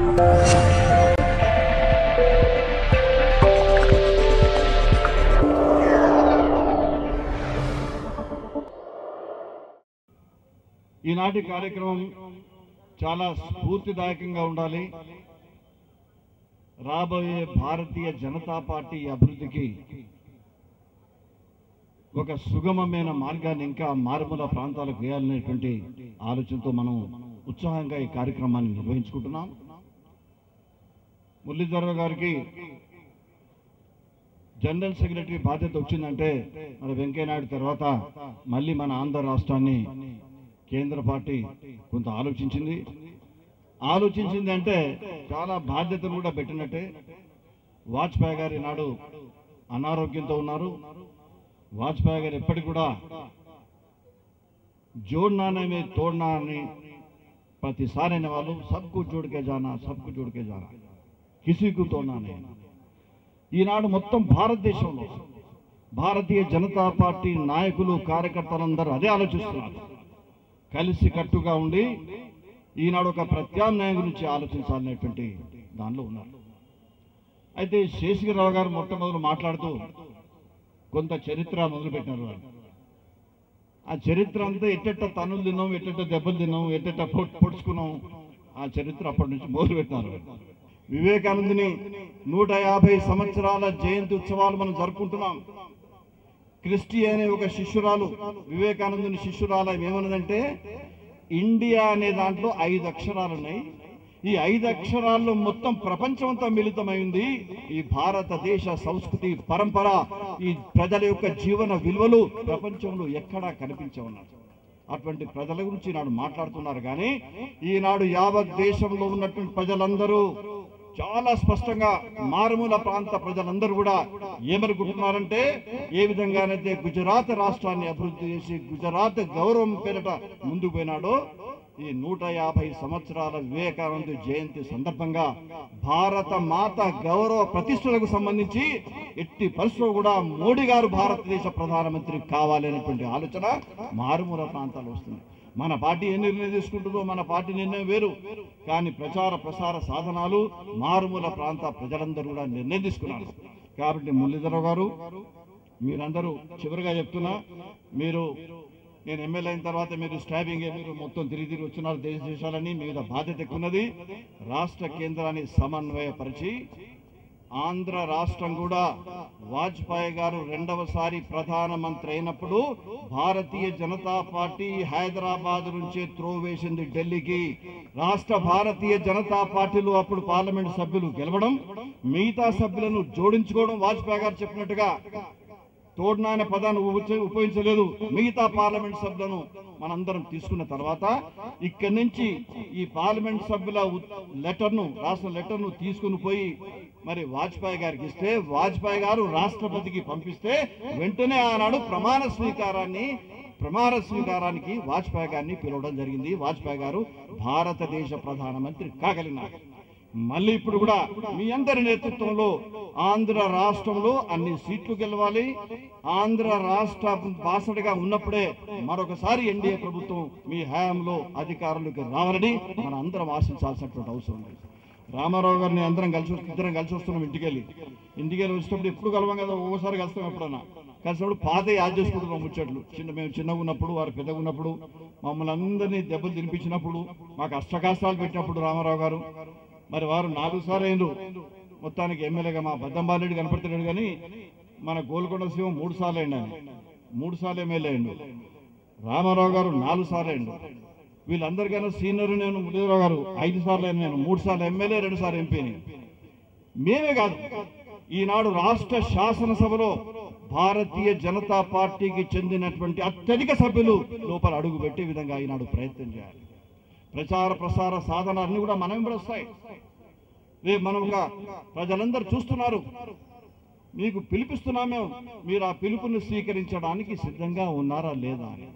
ఈనాటి కార్యక్రమం చాలా స్ఫూర్తిదాయకంగా ఉండాలి. రాబోయే భారతీయ జనతా పార్టీ అభివృద్ధికి ఒక సుగమమైన మార్గాన్ని ఇంకా మారుమూల ప్రాంతాలకు వేయాలనేటువంటి ఆలోచనతో మనం ఉత్సాహంగా ఈ కార్యక్రమాన్ని నిర్వహించుకుంటున్నాం. మురళీధర్ గారికి జనరల్ సెక్రటరీ బాధ్యత వచ్చిందంటే మన వెంకయ్యనాయుడు తర్వాత మళ్ళీ మన ఆంధ్ర రాష్ట్రాన్ని కేంద్ర పార్టీ కొంత ఆలోచించింది అంటే చాలా బాధ్యతలు కూడా పెట్టినట్టే. వాజ్పేయి గారు ఈనాడు అనారోగ్యంతో ఉన్నారు. వాజ్పేయి గారు ఎప్పటికి కూడా జోడ్నానే మే తోడ్నా అని ప్రతిసారి అనే వాళ్ళు సబ్కు జోడ్కే జానా కిసికు తోడ్నానే. ఈనాడు మొత్తం భారతదేశంలో భారతీయ జనతా పార్టీ నాయకులు కార్యకర్తలందరూ అదే ఆలోచిస్తున్నారు. కలిసి కట్టుగా ఉండి ఈనాడు ఒక ప్రత్యామ్నాయం గురించి ఆలోచించాలనేటువంటి దానిలో ఉన్నారు. అయితే శేషగిరిరావు గారు మొట్టమొదలు మాట్లాడుతూ కొంత చరిత్ర మొదలుపెట్టినారు. ఆ చరిత్ర అంతా ఎట్టెట్ట తన్నులు తిన్నాం, ఎట్టెట్ట దెబ్బలు తిన్నాం, ఎట్టెట్ట పొడుచుకున్నాం, ఆ చరిత్ర అప్పటి నుంచి మొదలుపెట్టినారు. వివేకానందుని 150 సంవత్సరాల జయంతి ఉత్సవాలు మనం జరుపుకుంటున్నాం. క్రిస్టి అనే ఒక శిష్యురాలు వివేకానందుని శిష్యురాలు ఏమన్నదంటే, ఇండియా అనే దాంట్లో 5 అక్షరాలు ఉన్నాయి. ఈ 5 అక్షరాల్లో మొత్తం ప్రపంచం అంతా మిళితమైంది. ఈ భారతదేశ సంస్కృతి పరంపర, ఈ ప్రజల యొక్క జీవన విలువలు ప్రపంచంలో ఎక్కడా కనిపించవున్నారు. అటువంటి ప్రజల గురించి ఈనాడు మాట్లాడుతున్నారు. కానీ ఈనాడు యావత్ దేశంలో ఉన్నటువంటి ప్రజలందరూ చాలా స్పష్టంగా మారుమూల ప్రాంత ప్రజలందరూ కూడా ఏమనుకుంటున్నారంటే, ఏ విధంగానైతే గుజరాత్ రాష్ట్రాన్ని అభివృద్ధి చేసి గుజరాత్ గౌరవం పేరిట ముందుకు పోయినాడో, ఈ 150 సంవత్సరాల వివేకానంద జయంతి సందర్భంగా భారత మాత గౌరవ ప్రతిష్టలకు సంబంధించి ఎట్టి పరిస్థితుల్లో కూడా మోడీ గారు భారతదేశ ప్రధానమంత్రి కావాలనేటువంటి ఆలోచన మారుమూల ప్రాంతాలు వస్తుంది. మన పార్టీ ఏ నిర్ణయం తీసుకుంటుందో మన పార్టీ నిర్ణయం వేరు. కానీ ప్రచార ప్రసార సాధనాలు మారుమూల ప్రాంత ప్రజలందరూ కూడా నిర్ణయం తీసుకున్నారు. కాబట్టి మురళీధర్ గారు, మీరందరూ చివరిగా చెప్తున్నా, నేను ఎమ్మెల్యే అయిన తర్వాత మీరు స్టాబింగ్ మీరు మొత్తం తిరిగి వచ్చినారు దేశాలని, మీద బాధ్యత ఎక్కున్నది. రాష్ట్ర కేంద్రాన్ని సమన్వయపరిచి ఆంధ్ర రాష్ట్రం కూడా వాజ్పేయి గారు 2వసారి ప్రధానమంత్రి అయినప్పుడు భారతీయ జనతా పార్టీ హైదరాబాద్ నుంచే త్రోవేసింది ఢిల్లీకి. రాష్ట్ర భారతీయ జనతా పార్టీలో అప్పుడు పార్లమెంట్ సభ్యులు గెలవడం, మిగతా సభ్యులను జోడించుకోవడం, వాజ్పేయి గారు చెప్పినట్టుగా తోడ్నా అనే పదాన్ని ఉపయోగించలేదు. మిగతా పార్లమెంట్ సభ్యులను మనందరం తీసుకున్న తర్వాత ఇక్కడి నుంచి ఈ పార్లమెంట్ సభ్యుల రాష్ట్ర లెటర్ను తీసుకుని పోయి మరి వాజ్పేయి గారికి ఇస్తే, వాజ్పేయి గారు రాష్ట్రపతికి పంపిస్తే వెంటనే ఆనాడు ప్రమాణ స్వీకారానికి వాజ్పేయి గారిని పిలవడం జరిగింది. వాజ్పేయి గారు భారతదేశ ప్రధానమంత్రి కాగలిగినారు. మళ్ళీ ఇప్పుడు కూడా మీ అందరి నేతృత్వంలో ఆంధ్ర రాష్ట్రంలో అన్ని సీట్లు గెలవాలి. ఆంధ్ర రాష్ట్ర బాసటగా ఉన్నప్పుడే మరొకసారి ఎన్డీఏ ప్రభుత్వం మీ హయాంలో అధికారులకు రావాలని మన అందరం ఆశించాల్సినటువంటి అవసరం ఉంది. రామారావు గారిని ఇద్దరం కలిసి వస్తున్నాం. ఇంటికి వచ్చేటప్పుడు ఎప్పుడు కలవం కదా, ఒక్కోసారి కలుస్తాం. ఎప్పుడన్నా కలిసినప్పుడు పాత యాద్ చేసుకుంటున్నాం ముచ్చట్లు. మేము చిన్నగా ఉన్నప్పుడు, వారు పెద్దగా ఉన్నప్పుడు, మమ్మల్ని అందరినీ దెబ్బలు తినిపించినప్పుడు, మాకు అష్టకష్టాలు పెట్టినప్పుడు రామారావు గారు మరి వారు 4 సార్లు అయిండు. మొత్తానికి ఎమ్మెల్యేగా మా బద్దంబాలరెడ్డి కనపడుతున్నాడు, కానీ మన గోల్కొండ శివం 3 సార్లు అయిండు. ఆయన 3 సార్లు ఎమ్మెల్యే అయిండు. రామారావు గారు 4 సార్లు అయిండు. వీళ్ళందరికైనా సీనియర్ నేను మురళీధర్ గారు 5 సార్లు అయిన, నేను 3 సార్లు ఎమ్మెల్యే, 2 సార్లు ఎంపీని. మేమే కాదు, ఈనాడు రాష్ట్ర శాసనసభలో భారతీయ జనతా పార్టీకి చెందినటువంటి అత్యధిక సభ్యులు లోపల అడుగు పెట్టే విధంగా ఈనాడు ప్రయత్నం చేయాలి. ప్రచార ప్రసార సాధనాలన్నీ కూడా మనం వస్తాయి. రేపు మనముగా ప్రజలందరూ చూస్తున్నారు, మీకు పిలిపిస్తున్నామే, మీరు ఆ పిలుపుని స్వీకరించడానికి సిద్ధంగా ఉన్నారా లేదా అని.